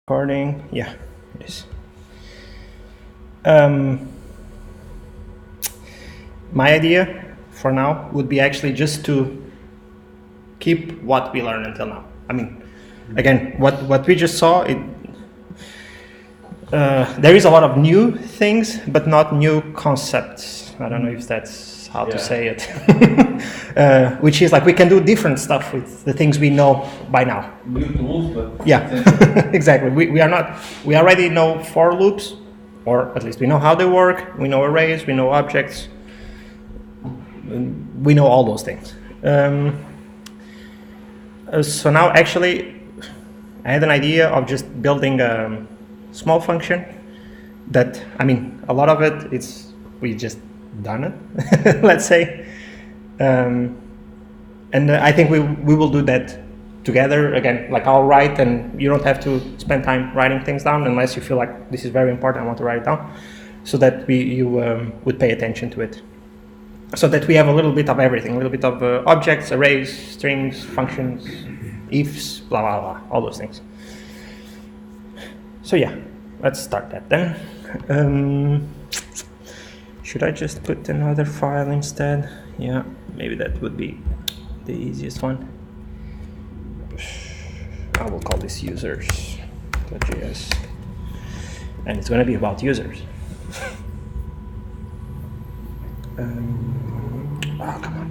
Recording, yeah, it is. My idea for now would be actually just to keep what we learned until now. I mean, again, what we just saw, there is a lot of new things, but not new concepts. I don't know if that's how to say it. Which is like we can do different stuff with the things we know by now. New tools, but yeah, exactly. We already know for loops, or at least we know how they work. We know arrays, we know objects, we know all those things. So now actually I had an idea of just building a small function that, I mean, a lot of it it's we just done it, let's say. And I think we will do that together again. Like I'll write, and you don't have to spend time writing things down unless you feel like this is very important. I want to write it down, so that you would pay attention to it. So that we have a little bit of everything, a little bit of objects, arrays, strings, functions, ifs, blah blah blah, all those things. So yeah, let's start that then. Should I just put another file instead? Yeah, maybe that would be the easiest one. I will call this users.js, and it's going to be about users. Oh, come on.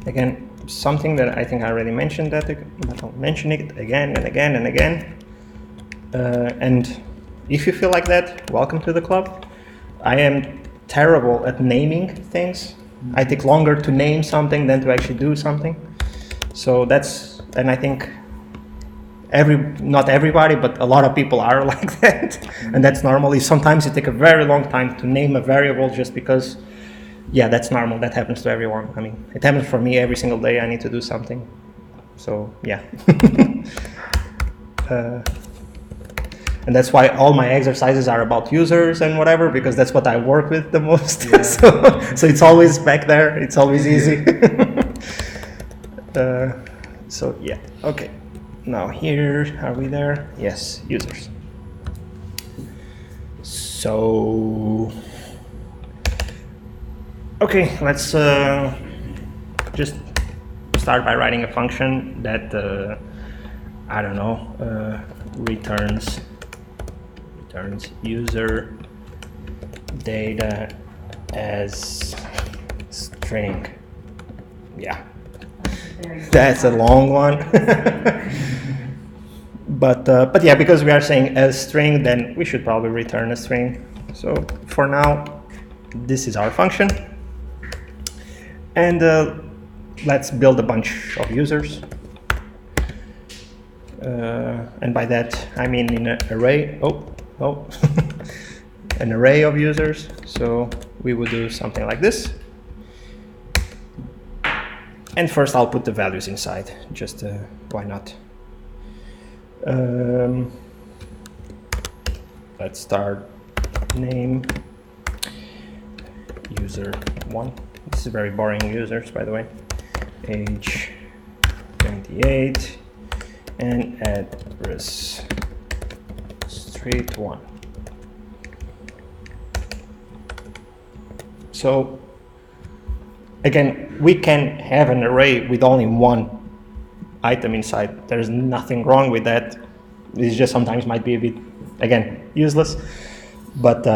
Again, something that I think I already mentioned that, but I'll mention it again and again and again. And if you feel like that, welcome to the club. I am terrible at naming things. I take longer to name something than to actually do something. So and I think not everybody, but a lot of people are like that. And that's normally, sometimes it takes a very long time to name a variable just because, yeah, that's normal. That happens to everyone. I mean, it happens for me every single day. I need to do something. So, yeah. And that's why all my exercises are about users and whatever, because that's what I work with the most. Yeah. So it's always back there. It's always easy. So yeah, okay. Now here, are we there? Yes, users. So, okay, let's just start by writing a function that, I don't know, returns user data as string. Yeah, that's a long one. But yeah, because we are saying as string, then we should probably return a string. So for now, this is our function, and let's build a bunch of users. And by that I mean in an array. An array of users. So we would do something like this. And first I'll put the values inside, just why not? Let's start name user1. This is very boring users, by the way. Age 28 and address street 1. So again, we can have an array with only one item inside. There's nothing wrong with that. It just sometimes might be a bit, again, useless. But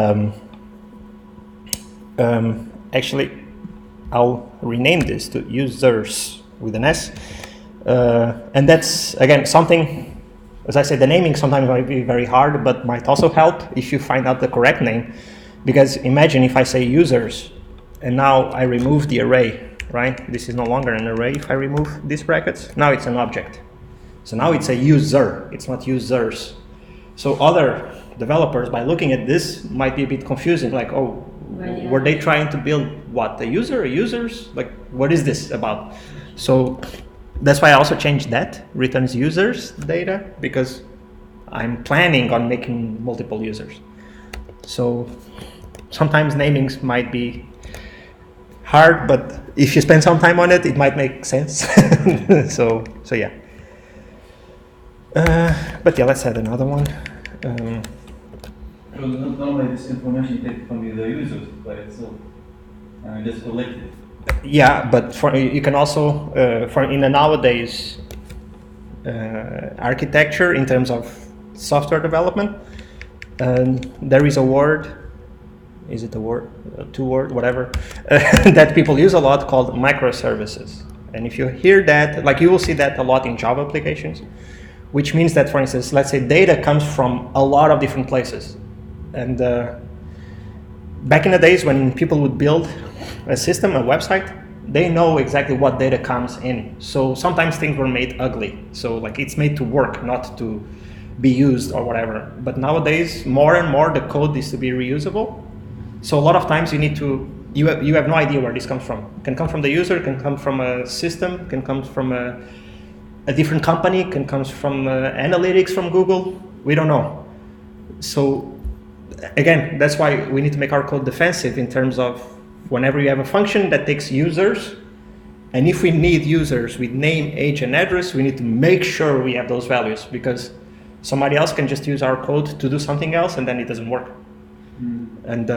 actually, I'll rename this to users with an S. And that's, again, something, as I said, the naming sometimes might be very hard, but might also help if you find out the correct name. Because imagine if I say users, and now I remove the array, right? This is no longer an array if I remove these brackets. Now it's an object. So now it's a user, it's not users. So other developers, by looking at this, might be a bit confusing, like, oh, were they trying to build what, a user, a users? Like, what is this about? So that's why I also changed that, returns users data, because I'm planning on making multiple users. So sometimes namings might be hard, but if you spend some time on it, it might make sense. So yeah. But yeah, let's add another one. Normally this information you take from the users by itself, just collect it. Yeah, but you can also, in a nowadays architecture in terms of software development, there is a word, is it a word, two word, whatever, that people use a lot called microservices. And if you hear that, like you will see that a lot in Java applications, which means that, for instance, let's say data comes from a lot of different places. And back in the days when people would build a system, a website, they know exactly what data comes in. So sometimes things were made ugly. So like it's made to work, not to be used or whatever. But nowadays, more and more, the code is to be reusable. So a lot of times you need to, you have no idea where this comes from. It can come from the user, can come from a system, can come from a different company, can come from analytics from Google. We don't know. So again, that's why we need to make our code defensive in terms of whenever you have a function that takes users, and if we need users with name, age, and address, we need to make sure we have those values, because somebody else can just use our code to do something else and then it doesn't work. And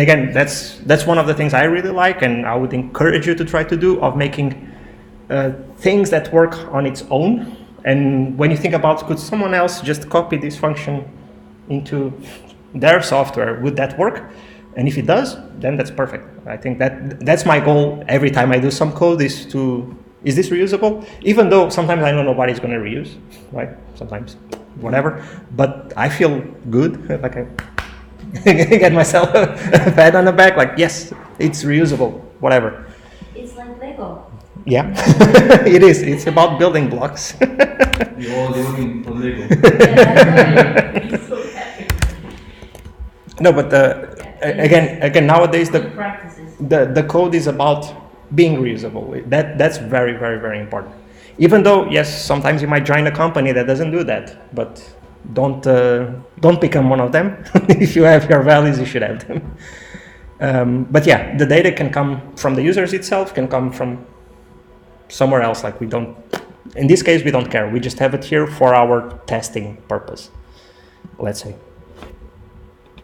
again, that's one of the things I really like, and I would encourage you to try to do, of making things that work on its own. And when you think about, could someone else just copy this function into their software, would that work? And if it does, then that's perfect. I think that's my goal every time I do some code, is this reusable? Even though sometimes I know nobody's going to reuse, right? Sometimes, whatever. But I feel good, like I get myself a pat on the back, like, yes, it's reusable, whatever. It's like Lego. Yeah, it is. It's about building blocks. You're all looking for Lego. Yeah, that's so happy. No, but again, nowadays the code is about being reusable. That's very, very, very important. Even though, yes, sometimes you might join a company that doesn't do that, but don't become one of them. If you have your values, you should have them. But yeah, the data can come from the users itself, can come from somewhere else. Like in this case, we don't care. We just have it here for our testing purpose, let's say.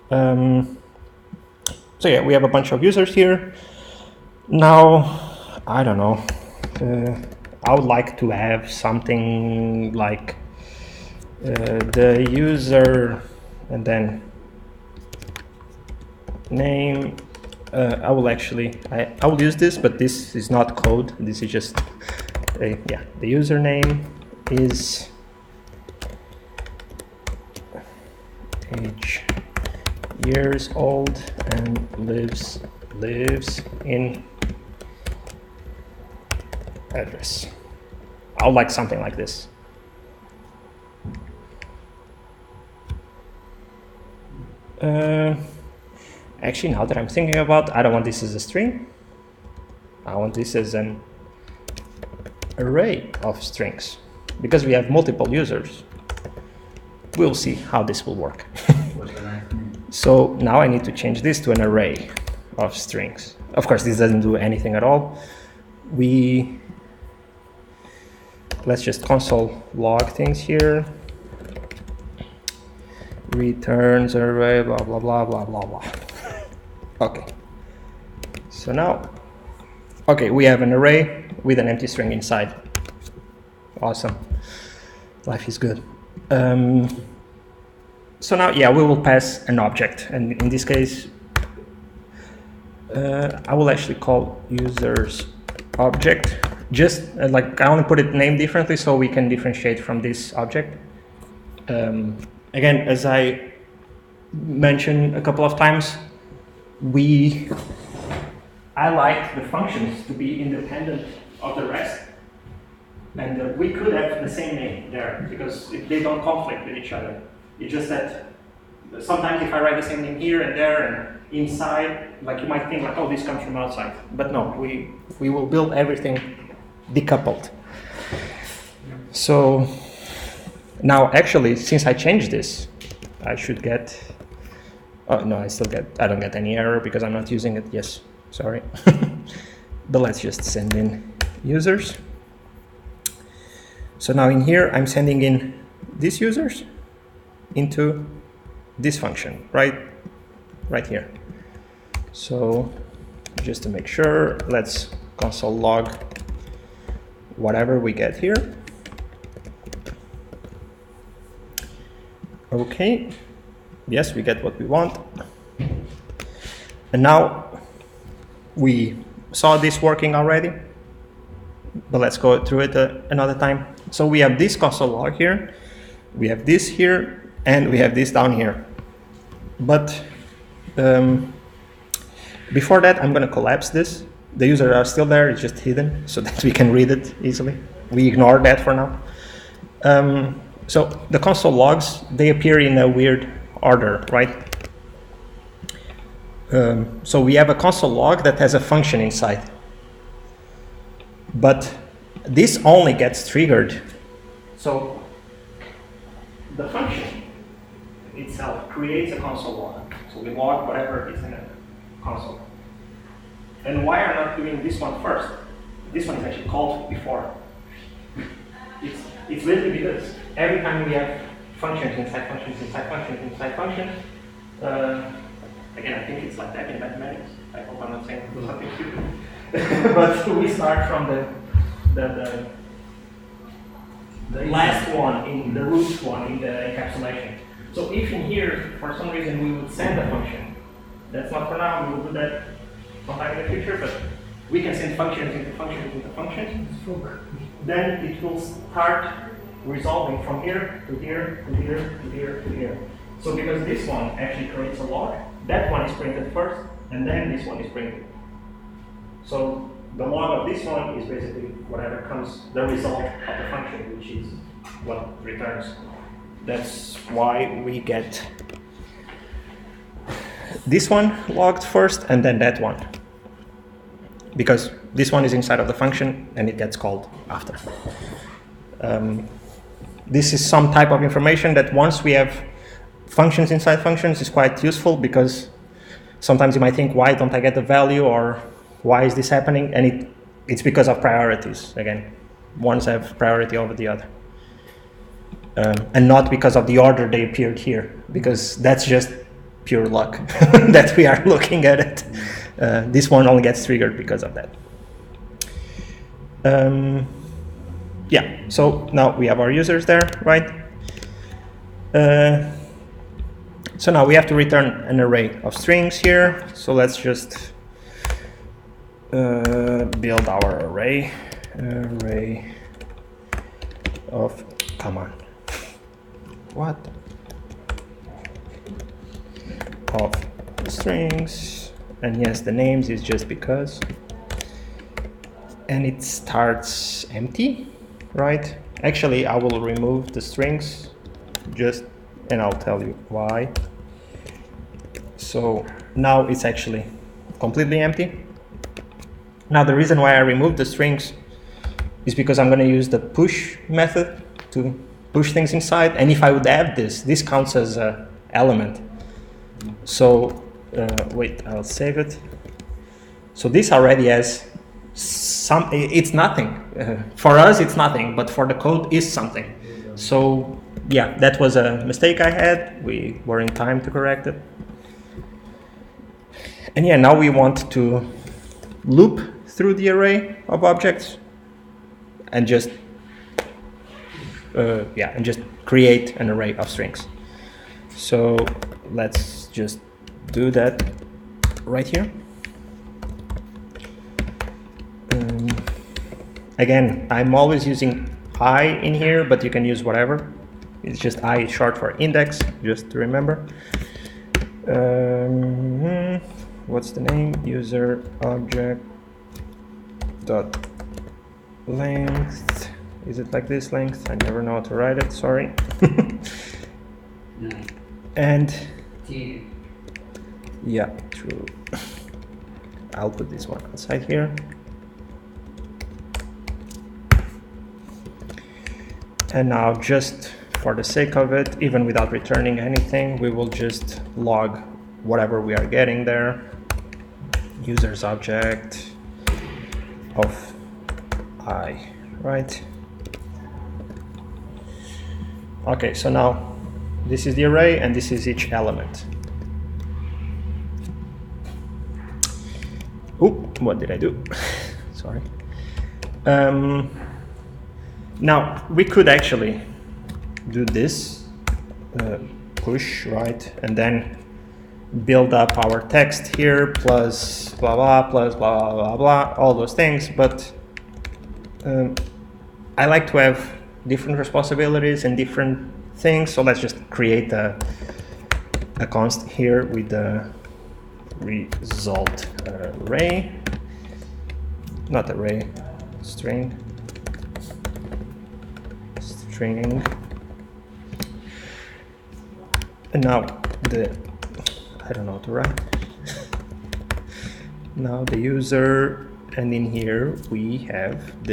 So yeah, we have a bunch of users here. Now, I don't know. I would like to have something like the user and then name. I will use this, but this is not code. This is just the username is age years old and lives in address. I would like something like this. Actually, now that I'm thinking about, I don't want this as a string. I want this as an array of strings, because we have multiple users. We'll see how this will work. So now I need to change this to an array of strings. Of course, this doesn't do anything at all. Let's just console log things here. Returns array, blah, blah, blah, blah, blah, blah. Okay. So now, we have an array with an empty string inside. Awesome. Life is good. So now, we will pass an object, and in this case, I will actually call users object. Just I want to put it named differently so we can differentiate from this object. Again, as I mentioned a couple of times, I like the functions to be independent of the rest, and we could have the same name there because they don't conflict with each other. It's just that sometimes if I write the same name here and there and inside, like you might think like, oh, this comes from outside. But no, we will build everything decoupled. So now actually, since I changed this, I should get, oh no, I don't get any error because I'm not using it, yes. sorry. But let's just send in users. So now in here, I'm sending in these users into this function, right here. So just to make sure, let's console log whatever we get here. Okay, yes, we get what we want. And now we saw this working already, but let's go through it another time. So we have this console log here, we have this here, and we have this down here. But before that, I'm going to collapse this. The users are still there, it's just hidden so that we can read it easily. We ignore that for now. So the console logs, they appear in a weird order, right? So we have a console log that has a function inside. But this only gets triggered. So the function itself creates a console log. So we log whatever is in a console. And why are not doing this one first? This one is actually called before. It's literally because every time we have functions inside functions inside functions inside functions, again, I think it's like that in mathematics. I hope I'm not saying something stupid. But we start from the last one, in the root one, in the encapsulation. So if in here, for some reason, we would send a function, that's not for now, we will do that sometime in the future, but we can send functions into functions into functions. Then it will start resolving from here to here to here to here to here. So because this one actually creates a log, that one is printed first, and then this one is printed. So the log of this one is basically whatever comes, the result of the function, which is what returns. That's why we get this one logged first, and then that one. Because this one is inside of the function, and it gets called after. This is some type of information that once we have functions inside functions is quite useful, because sometimes you might think, why don't I get the value, or why is this happening? And it's because of priorities. Again, ones have priority over the other. And not because of the order they appeared here, because that's just pure luck that we are looking at it. This one only gets triggered because of that. Yeah, so now we have our users there, right? So now we have to return an array of strings here. So let's just build our array of, come on, what? Of strings, and yes, the names is just because, and it starts empty, right? Actually, I will remove the strings just, and I'll tell you why. So now it's actually completely empty. Now the reason why I removed the strings is because I'm going to use the push method to push things inside, and if I would add this counts as an element. So wait, I'll save it. So this already has some, it's nothing. For us it's nothing, but for the code is something. So yeah, that was a mistake I had. We were in time to correct it. And yeah, now we want to loop through the array of objects and just create an array of strings. So let's just do that right here. Again, I'm always using I in here, but you can use whatever. It's just I is short for index, just to remember. What's the name? User object dot length. Is it like this length? I never know how to write it, sorry. And yeah, true. I'll put this one outside here. And now, just for the sake of it, even without returning anything, we will just log whatever we are getting there. users object of I, right? Okay, so now this is the array and this is each element. Oop, what did I do? Sorry. Now we could actually do this, push, right, and then build up our text here plus blah blah plus blah blah blah blah, all those things, but I like to have different responsibilities and different things, so let's just create a const here with the result array, not array, string, and now I don't know how to write. Now the user, and in here we have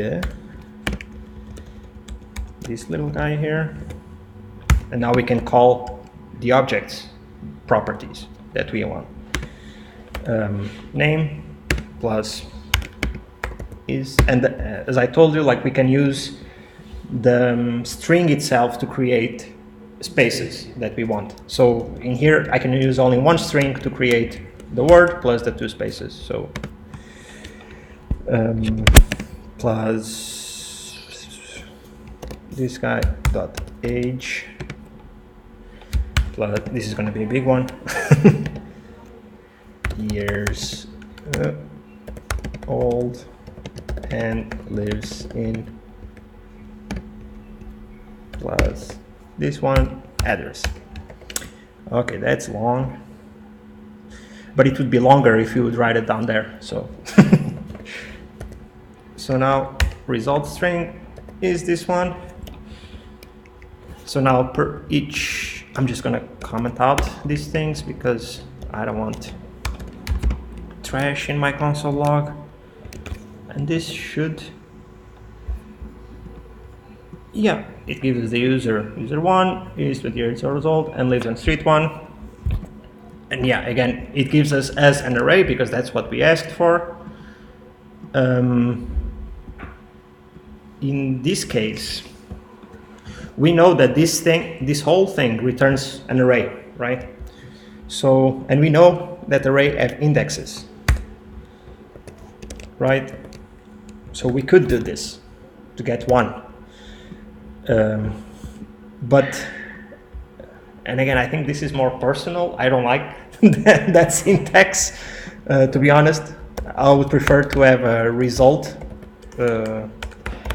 this little guy here, and now we can call the objects properties that we want. Name plus is, and as I told you, like we can use the string itself to create spaces that we want. So in here I can use only one string to create the word plus the two spaces. So plus this guy dot age plus, this is going to be a big one, years old and lives in, plus this one, address. Okay, that's long, but it would be longer if you would write it down there. So so now result string is this one. So now per each, I'm just gonna comment out these things because I don't want trash in my console log. And this should, yeah, it gives the user 1 is 20 years old and lives on street 1. And yeah, again, it gives us as an array because that's what we asked for. In this case, we know that this whole thing returns an array, right? So, and we know that array have indexes, right? So we could do this to get 1. But, and again, I think this is more personal. I don't like that syntax, to be honest. I would prefer to have a result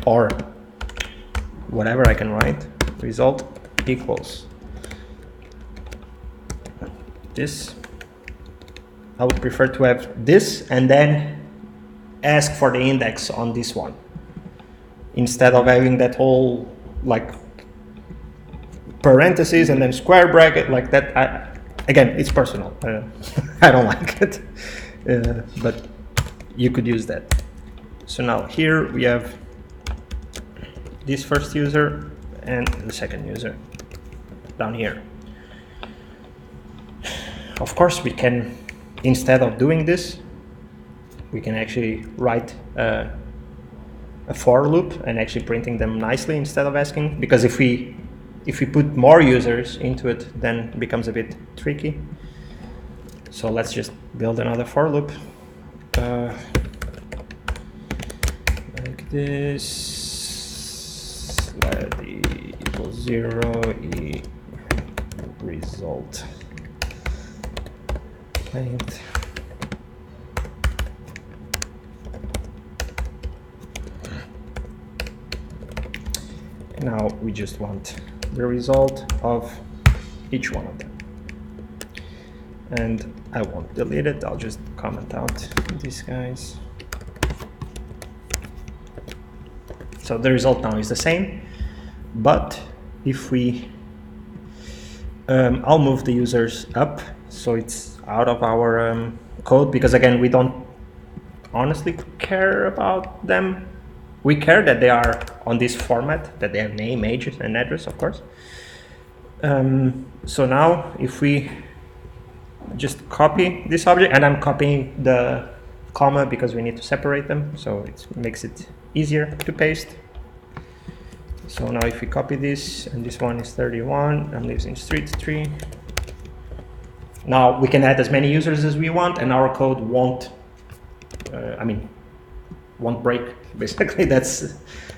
or whatever I can write, result equals this. I would prefer to have this and then ask for the index on this one, instead of having that whole like parentheses and then square bracket like that. Again, it's personal. I don't like it, but you could use that. So now here we have this first user and the second user down here. Of course, we can, instead of doing this, we can actually write a for loop and actually printing them nicely instead of asking, because if we put more users into it, then it becomes a bit tricky. So let's just build another for loop like this. Let e equals 0, e result length. Now we just want the result of each one of them. And I won't delete it, I'll just comment out these guys. So the result now is the same, but if we, I'll move the users up so it's out of our code, because again, we don't honestly care about them. We care that they are on this format, that they have name, age, and address, of course. So now if we just copy this object, and I'm copying the comma because we need to separate them, so it makes it easier to paste. So now if we copy this, and this one is 31 and lives in street 3. Now we can add as many users as we want, and our code won't, won't break. Basically,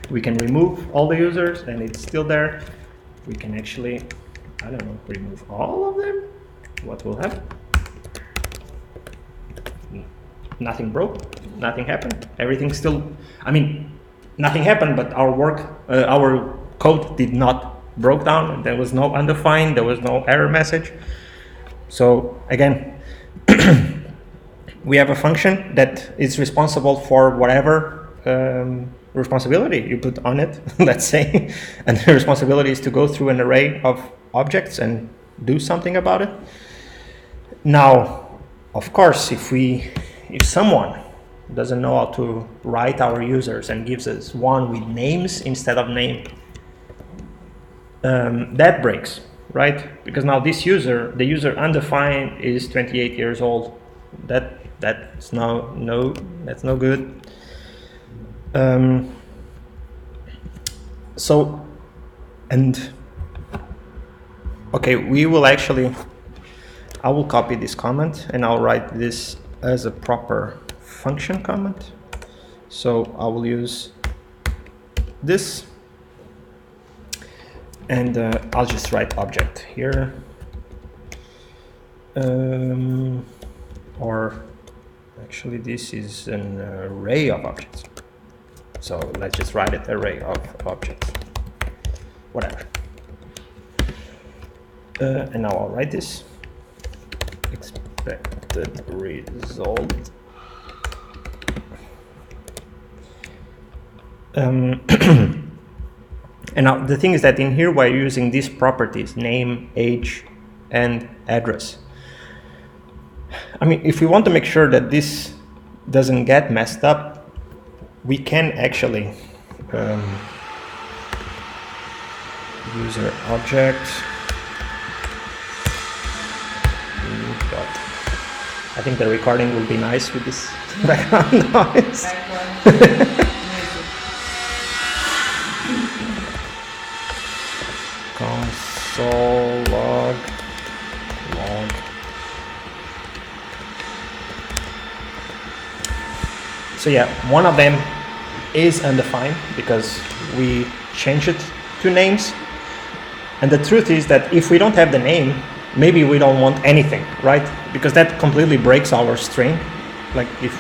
we can remove all the users and it's still there. We can actually, I don't know, remove all of them. What will happen? Nothing broke, nothing happened. Everything still, nothing happened, but our code did not broke down. There was no undefined, there was no error message. So again, we have a function that is responsible for whatever responsibility you put on it, let's say, and the responsibility is to go through an array of objects and do something about it. Now, of course, if someone doesn't know how to write our users and gives us one with names instead of name, that breaks, right? Because now the user undefined is 28 years old. That's no good. I will copy this comment and I'll write this as a proper function comment. So I will use this, and I'll just write object here, or actually this is an array of objects. So let's just write it array of objects, whatever. And now I'll write this expected result. And now the thing is that in here we're using these properties, name, age, and address. If we want to make sure that this doesn't get messed up, we can actually user object. I think the recording will be nice with this background noise. Console log. So yeah, one of them is undefined because we changed it to names. And the truth is that if we don't have the name, maybe we don't want anything, right? Because that completely breaks our string. Like if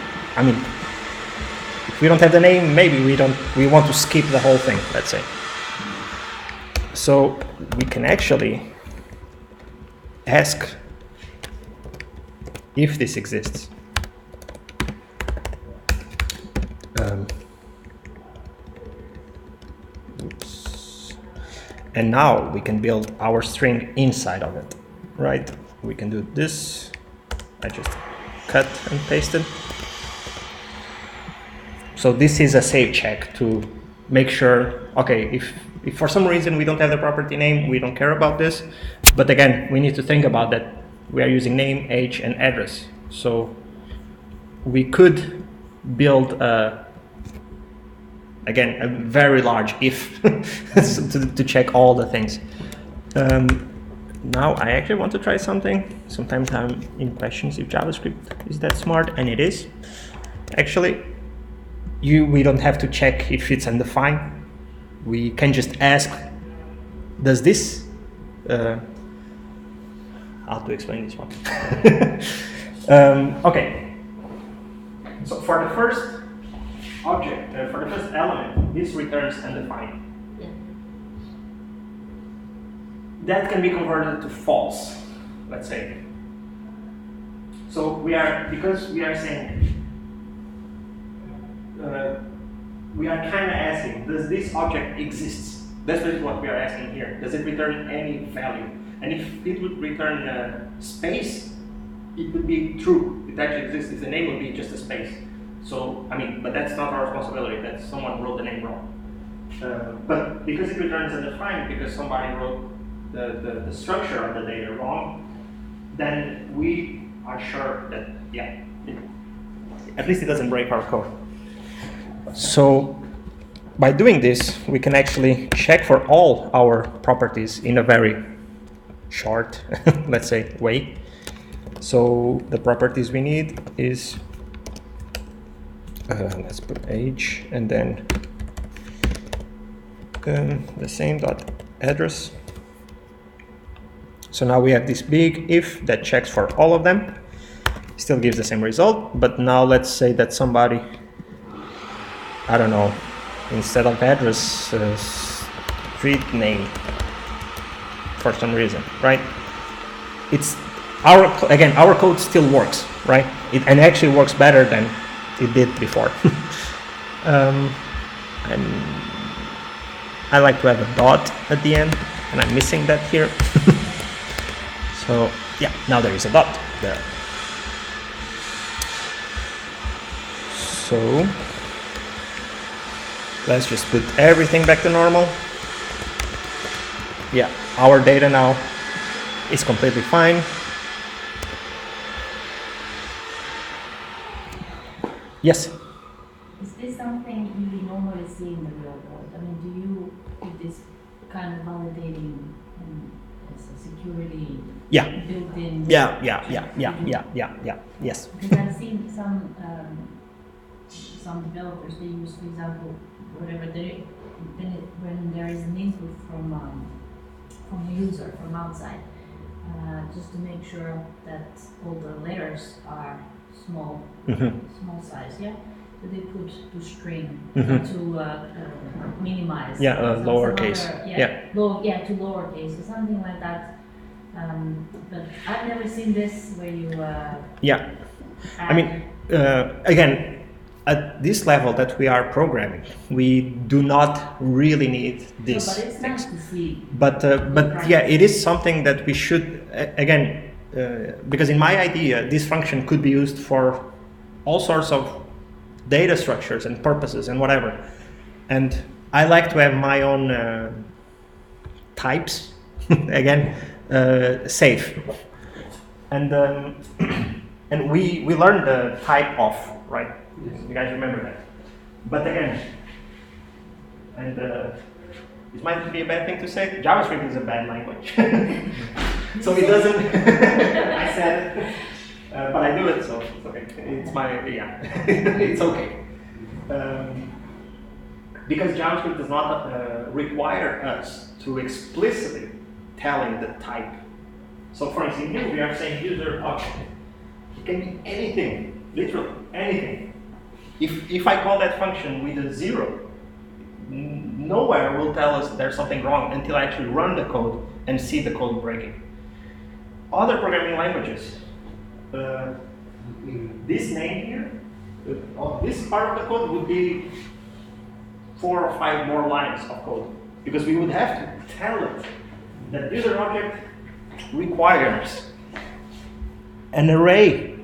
we don't have the name, maybe we want to skip the whole thing, let's say. So we can actually ask if this exists. And now we can build our string inside of it, right? We can do this. I just cut and pasted. So this is a save check to make sure, okay, if for some reason we don't have the property name, we don't care about this. But again, we need to think about that. We are using name, age, and address. So we could build again, a very large if to check all the things. Now I actually want to try something. Sometimes I'm in questions if JavaScript is that smart, and it is. Actually, we don't have to check if it's undefined. We can just ask, does this, how to explain this one? Okay, so for the first object, for the first element, this returns undefined. Yeah. That can be converted to false, let's say. So because we are saying, we are kind of asking, does this object exist? That's what we are asking here. Does it return any value? And if it would return space, it would be true. It actually exists. If the name would be just a space. So, but that's not our responsibility. That someone wrote the name wrong. But because it returns undefined, because somebody wrote the structure of the data wrong, then we are sure that, yeah, at least it doesn't break our code. So by doing this, we can actually check for all our properties in a very short, let's say, way. So the properties we need is, let's put age and then the same dot address. So now we have this big if that checks for all of them. Still gives the same result, but now let's say that somebody, I don't know, instead of address, street name for some reason, right? It's our code still works, right? And actually works better than it did before. And I like to have a dot at the end, and I'm missing that here. So yeah, now there is a dot there. So let's just put everything back to normal. Yeah, our data now is completely fine. Yes? Is this something you normally see in the real world? I mean, do you do this kind of validating as a security Yeah. built-in? Yeah. Yes. Because I've seen some developers, they use, for example, whatever when there is an input from a user from outside, just to make sure that all the layers are small size, yeah. So they put to string to minimize. Yeah, some lowercase. To lowercase or something like that. But I've never seen this where you. Yeah. I mean, again, at this level that we are programming, we do not really need this. No, but it's nice to see. But yeah, it is something that we should again, because in my idea, this function could be used for all sorts of data structures and purposes and whatever. And I like to have my own types again safe. And and we learned the type of, right? You guys remember that. But again, and this might be a bad thing to say, JavaScript is a bad language. So it doesn't, I said it, but I do it, so it's okay. It's my, yeah, it's okay. Because JavaScript does not require us to explicitly telling the type. So for instance, here we are saying user object. It can be anything, literally anything. If I call that function with a 0, nowhere will tell us there's something wrong until I actually run the code and see the code breaking. Other programming languages, this name here, this part of the code would be 4 or 5 more lines of code, because we would have to tell it that user object requires an array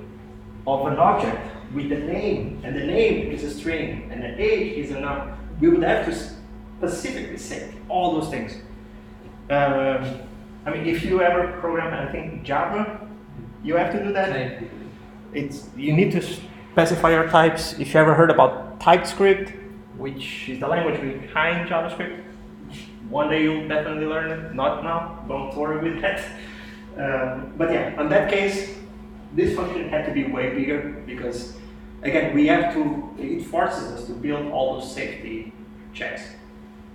of an object with the name, and the name is a string, and the age is a number. We would have to specifically say all those things. I mean, if you ever program, I think Java, you have to do that. You need to specify your types. If you ever heard about TypeScript, which is the language behind JavaScript, one day you'll definitely learn it. Not now, don't worry with that. But yeah, in that case, this function had to be way bigger because, again, it forces us to build all those safety checks.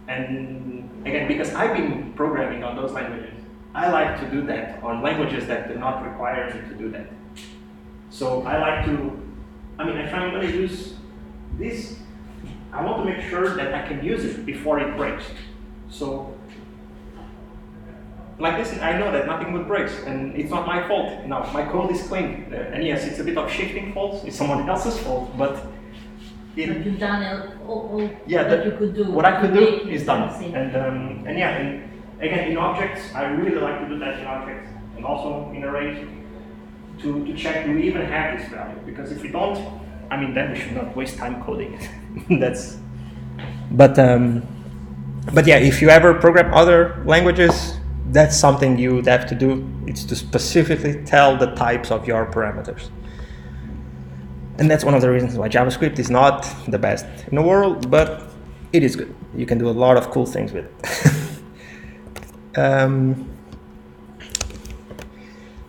And again, because I've been programming on those languages, I like to do that on languages that do not require me to do that. So I like to, if I'm going to use this, I want to make sure that I can use it before it breaks. So, like this, I know that nothing would break, and it's not my fault. Now, my code is clean, and yes, it's a bit of shifting faults. It's someone else's fault, but But you've done all yeah, that you could do. What I could do is done. And yeah, and again, in objects, I really like to do that in objects, and also in arrays, to check do we even have this value. Because if we don't, then we should not waste time coding it. But yeah, if you ever program other languages, that's something you would have to do. It's to specifically tell the types of your parameters. And that's one of the reasons why JavaScript is not the best in the world, but it is good. You can do a lot of cool things with it.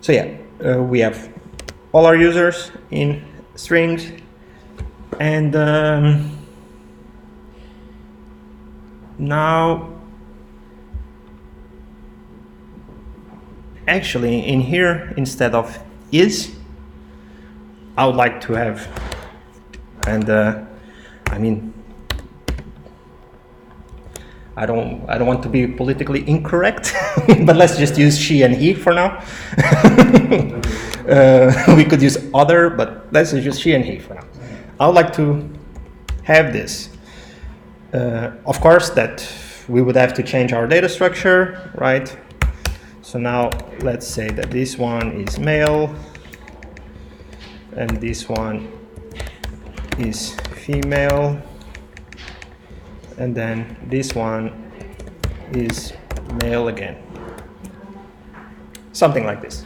So yeah, we have all our users in strings, and now actually in here, instead of is, I would like to have, and I mean, I don't want to be politically incorrect, but let's just use she and he for now. We could use other, but let's use she and he for now. I would like to have this. Of course, that we would have to change our data structure, right? So now let's say that this one is male, and this one is female, and then this one is male again. Something like this.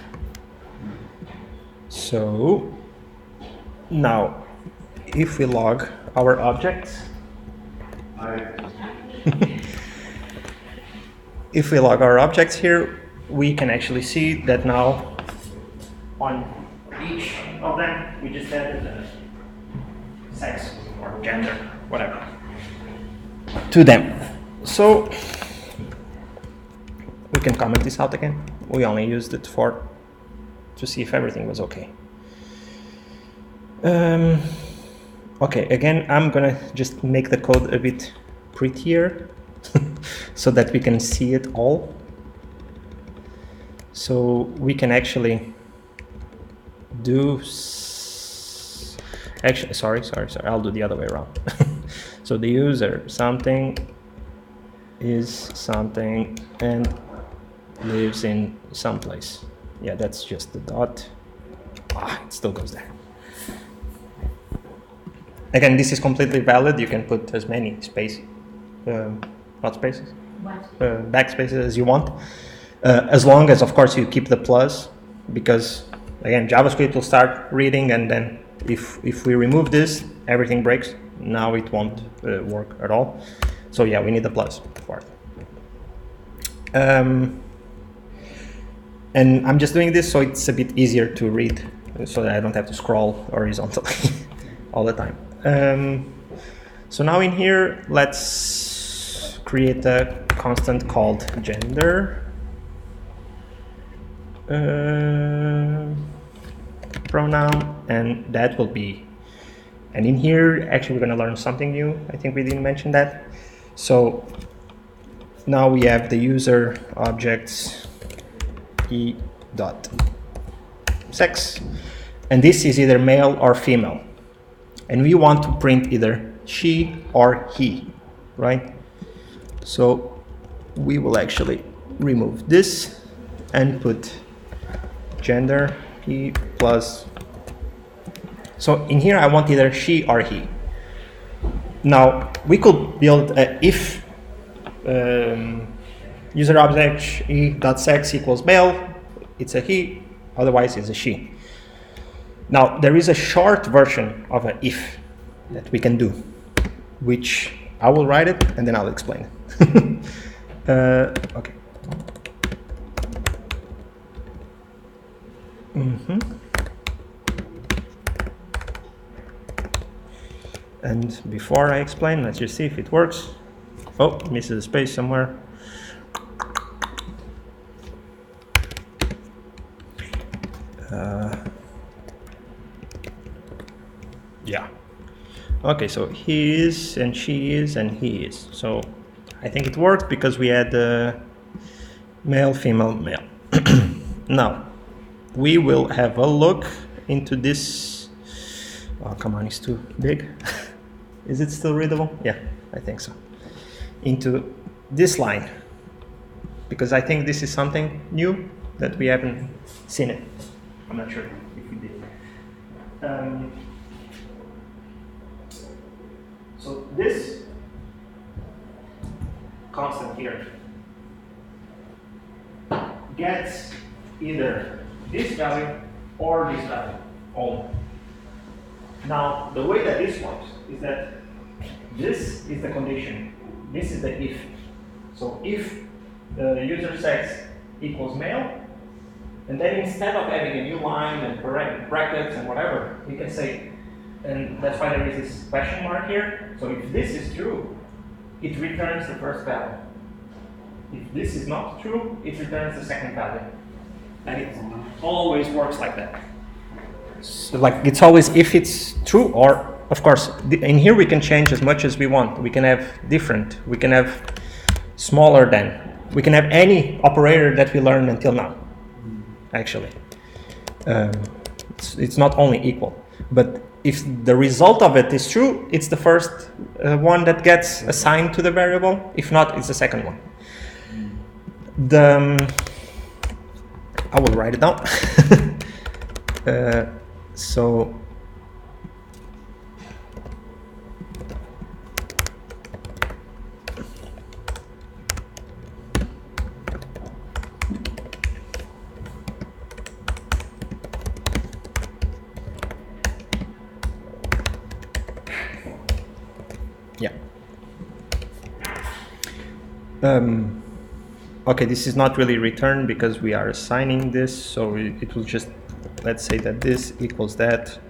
So now if we log our objects, if we log our objects here, we can actually see that now on each of them we just added sex or gender, whatever, to them. So we can comment this out again. We only used it to see if everything was okay. Okay, again, I'm gonna just make the code a bit prettier so that we can see it all. So we can actually do, actually, sorry, I'll do the other way around. So the user something is something and lives in some place. Yeah, that's just the dot. It still goes there. Again, this is completely valid. You can put as many not spaces, backspaces as you want, as long as, of course, you keep the plus, because again, JavaScript will start reading, and then if we remove this, everything breaks. Now it won't work at all. So yeah, we need the plus for it. And I'm just doing this so it's a bit easier to read, so that I don't have to scroll horizontally all the time. So now in here, let's create a constant called gender pronoun, and that will be, and in here actually we're going to learn something new. I think we didn't mention that. So now we have the user objects e dot sex, and this is either male or female, and we want to print either she or he, right? So we will actually remove this and put gender he plus. So in here I want either she or he. Now we could build a if user object e.sex equals male, it's a he, otherwise it's a she. Now there is a short version of an if that we can do, which I will write it and then I'll explain it. Okay. And before I explain, let's just see if it works. Oh, misses a space somewhere. Yeah. Okay, so he is, and she is, and he is. So I think it worked because we had male, female, male. Now, we will have a look into this. Oh, come on, it's too big. Is it still readable? Yeah, I think so. Into this line, because I think this is something new that we haven't seen it. I'm not sure if we did. So this constant here gets either this value or this value only. Now, the way that this works is that this is the condition. This is the if. So if the user sex equals male, and then instead of having a new line and brackets and whatever, we can say, and that's why there is this question mark here. So if this is true, it returns the first value. If this is not true, it returns the second value. And it always works like that. So like it's always if it's true, or of course, in here we can change as much as we want. We can have different, we can have smaller than, we can have any operator that we learned until now, actually. It's not only equal, but if the result of it is true, it's the first one that gets assigned to the variable. If not, it's the second one. I will write it down. So yeah. Okay, this is not really return because we are assigning this, so it will just, let's say that this equals that.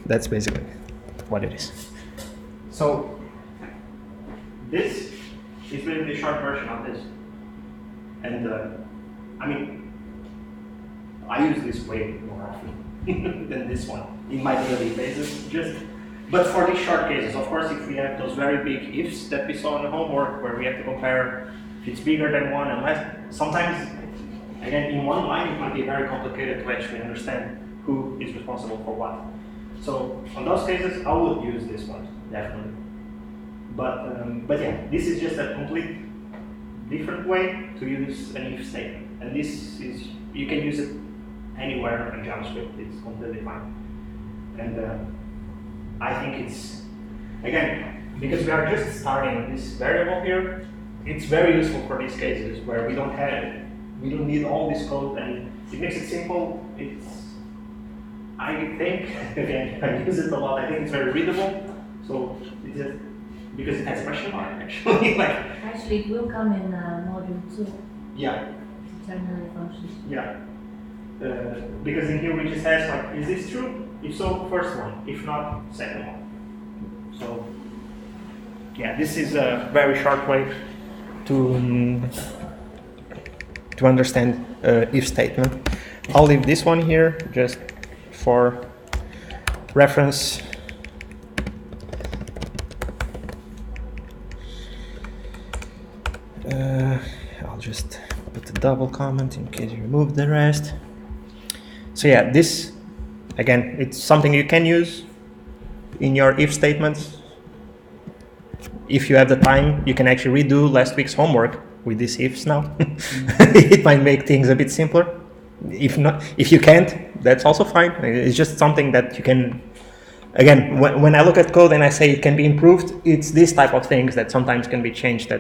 That's basically what it is. So this is really the short version of this. And I mean, I use this way more often than this one in my daily basis. But for these short cases, of course, if we have those very big ifs that we saw in the homework where we have to compare if it's bigger than one and less, sometimes, again, in one line, it might be very complicated to actually understand who is responsible for what. So on those cases, I would use this one, definitely. But yeah, this is just a complete different way to use an if statement. And this is, you can use it anywhere in JavaScript, it's completely fine. And I think it's, again, because we are just starting this variable here, it's very useful for these cases where we don't need all this code, and it makes it simple. I think, again, I use it a lot, I think it's very readable, so it's just, because it has question mark, actually. Actually, it will come in module 2. Yeah. Ternary functions. Yeah. Because in here we just ask, like, is this true? If so, first one. If not, second one. So, yeah, this is a very short way to understand if statement. I'll leave this one here just for reference. I'll just put the double comment in case you remove the rest. So yeah, this, again, it's something you can use in your if statements. If you have the time, you can actually redo last week's homework with these ifs now. It might make things a bit simpler. If not, if you can't, that's also fine. It's just something that you can, again, when I look at code and I say it can be improved, it's this type of things that sometimes can be changed.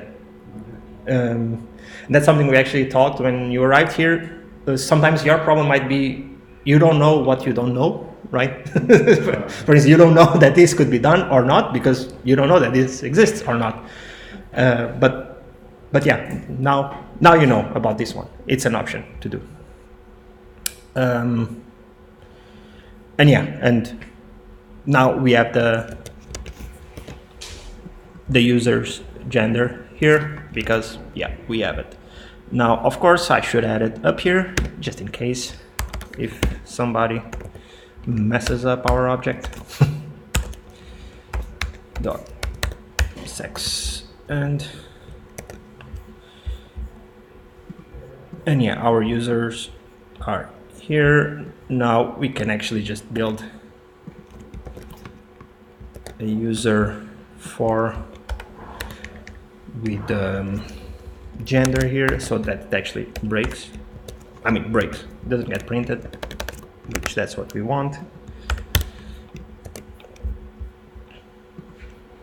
That's something we actually talked when you arrived here. Sometimes your problem might be you don't know what you don't know, right? For instance, you don't know that this could be done or not because you don't know that this exists or not. But yeah, now you know about this one. It's an option to do. And yeah, and now we have the user's gender here because yeah, we have it. Now, of course, I should add it up here just in case if somebody messes up our object. Dot sex and yeah, our users are here. Now we can actually just build a user for with gender here so that it actually breaks. I mean breaks, doesn't get printed, which that's what we want.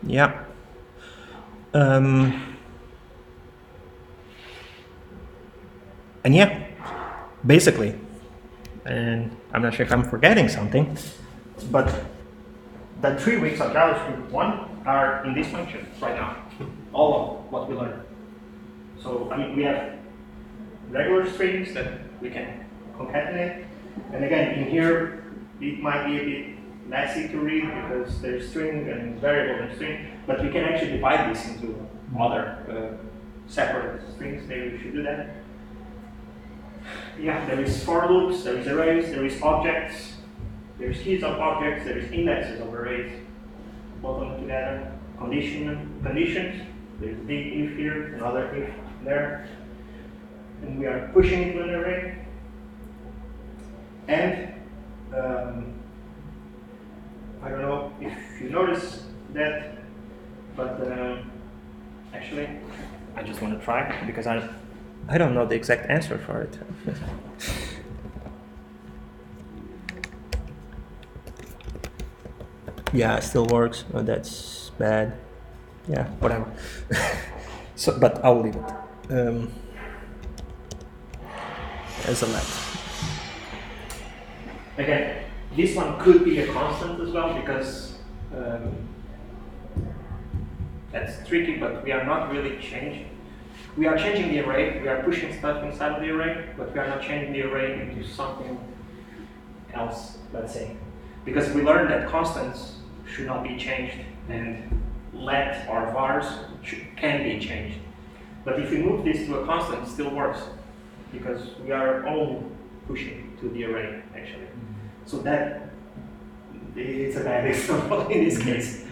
Yeah. And yeah, basically, and I'm not sure if I'm forgetting something, but the 3 weeks of JavaScript 1 are in this function right now, all of what we learned. So, I mean, we have regular strings that we can concatenate, and again, in here, it might be a bit messy to read because there's string and variable and string, but we can actually divide this into other separate strings. Maybe we should do that. Yeah, there is for loops, there is arrays, there is objects, there is keys of objects, there is indexes of arrays, both of them together. Conditions, there's a big if here, another if there, and we are pushing into an array. And I don't know if you notice that, but actually, I just want to try because I don't know the exact answer for it. Yeah, it still works. Oh, that's bad. Yeah, whatever. So, but I'll leave it as a let. Again, this one could be a constant as well because that's tricky, but we are not really changing. We are changing the array, we are pushing stuff inside of the array, but we are not changing the array into something else, let's say. Because we learned that constants should not be changed, and let or vars can be changed. But if we move this to a constant, it still works, because we are only pushing to the array, actually. So that, it's a bad example in this case.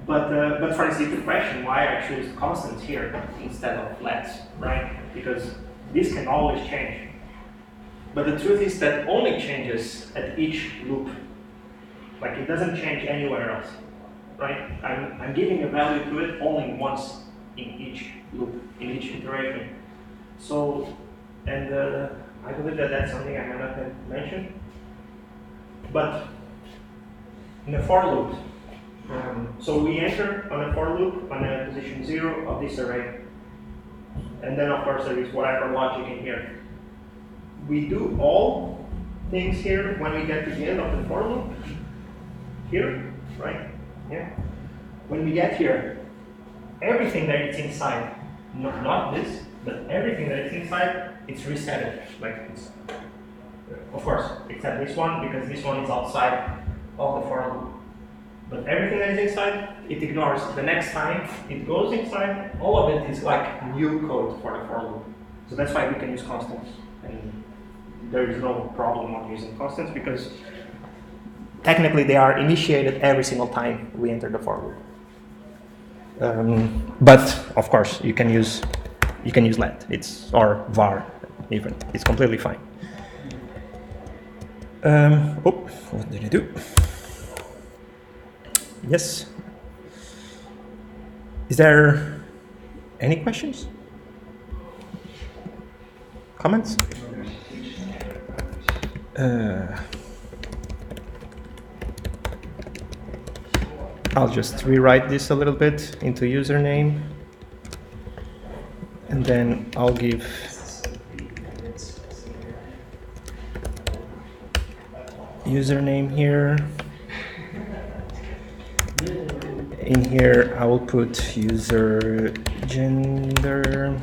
But for instance, the question why I choose constants here instead of lets, right? Because this can always change. But the truth is that only changes at each loop. Like it doesn't change anywhere else, right? I'm giving a value to it only once in each loop, in each iteration. So, and I believe that that's something I might not have mentioned. But in a for loop, so we enter on a for loop on a position 0 of this array. And then of course there is whatever logic in here. We do all things here when we get to the end of the for loop. Here, right? Yeah. When we get here, everything that is inside, not this, but everything that is inside, it's resetted. Like it's, of course, except this one, because this one is outside of the for loop. But everything that is inside, it ignores. The next time it goes inside, all of it is like new code for the for loop. So that's why we can use constants. And there is no problem on using constants because technically they are initiated every single time we enter the for loop. But of course, you can use let. It's or var even. It's completely fine. What did I do? Yes. Is there any questions? Comments? I'll just rewrite this a little bit into username, and then I'll give username here. In here, I will put user gender.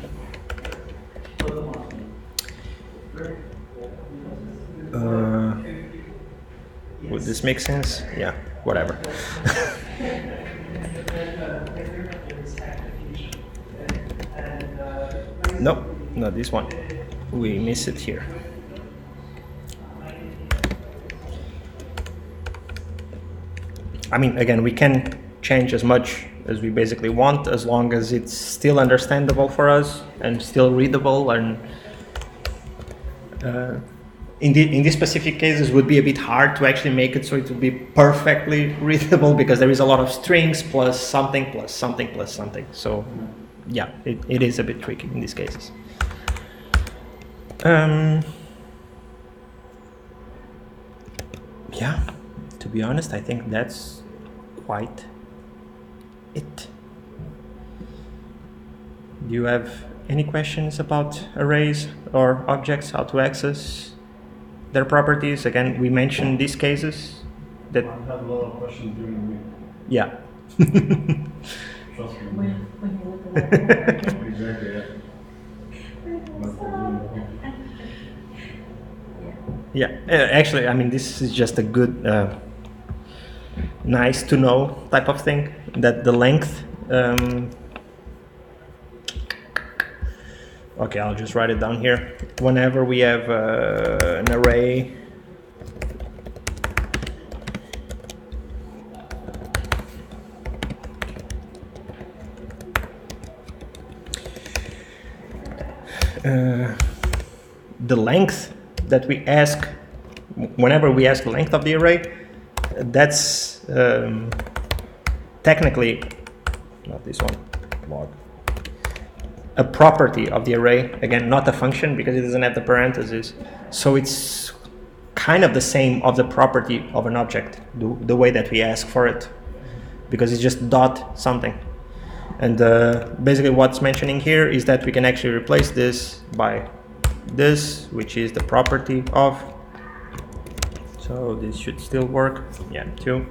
Would this make sense? Yeah, whatever. No, not this one. We miss it here. I mean, again, we can change as much as we basically want, as long as it's still understandable for us and still readable. And in these specific cases, it would be a bit hard to actually make it so it would be perfectly readable because there is a lot of strings plus something plus something plus something. So yeah, it is a bit tricky in these cases. Yeah, to be honest, I think that's quite it. Do you have any questions about arrays or objects, how to access their properties? Again, we mentioned these cases, that I've had a lot of questions during the week. yeah. Trust me. When you look at that. Exactly, yeah. But for doing the whole- Yeah, actually, I mean, this is just a good, nice to know type of thing. That the length. Okay, I'll just write it down here. Whenever we have an array, the length that we ask, whenever we ask the length of the array, that's technically, not this one, log, a property of the array. Again, not a function because it doesn't have the parentheses. So it's kind of the same of the property of an object, the way that we ask for it, because it's just dot something. And basically what's mentioning here is that we can actually replace this by this, which is the property of. So this should still work. Yeah, 2.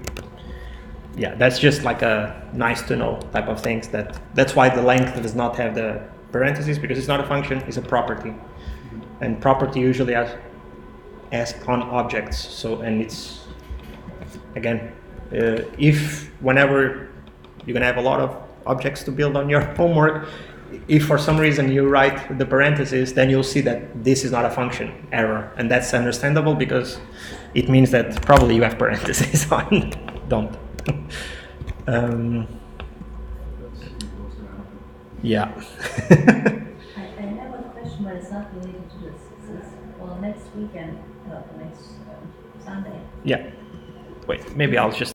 Yeah, that's just like a nice to know type of things. That's why the length does not have the parentheses, because it's not a function, it's a property. And property usually asked on objects. So, and it's, again, if whenever you're gonna have a lot of objects to build on your homework, if for some reason you write the parentheses, then you'll see that this is not a function, error. And that's understandable because it means that probably you have parentheses on. Don't. Yeah. I have a question, but it's not related to this. It says, well, next weekend, next Sunday. Yeah. Wait, maybe I'll just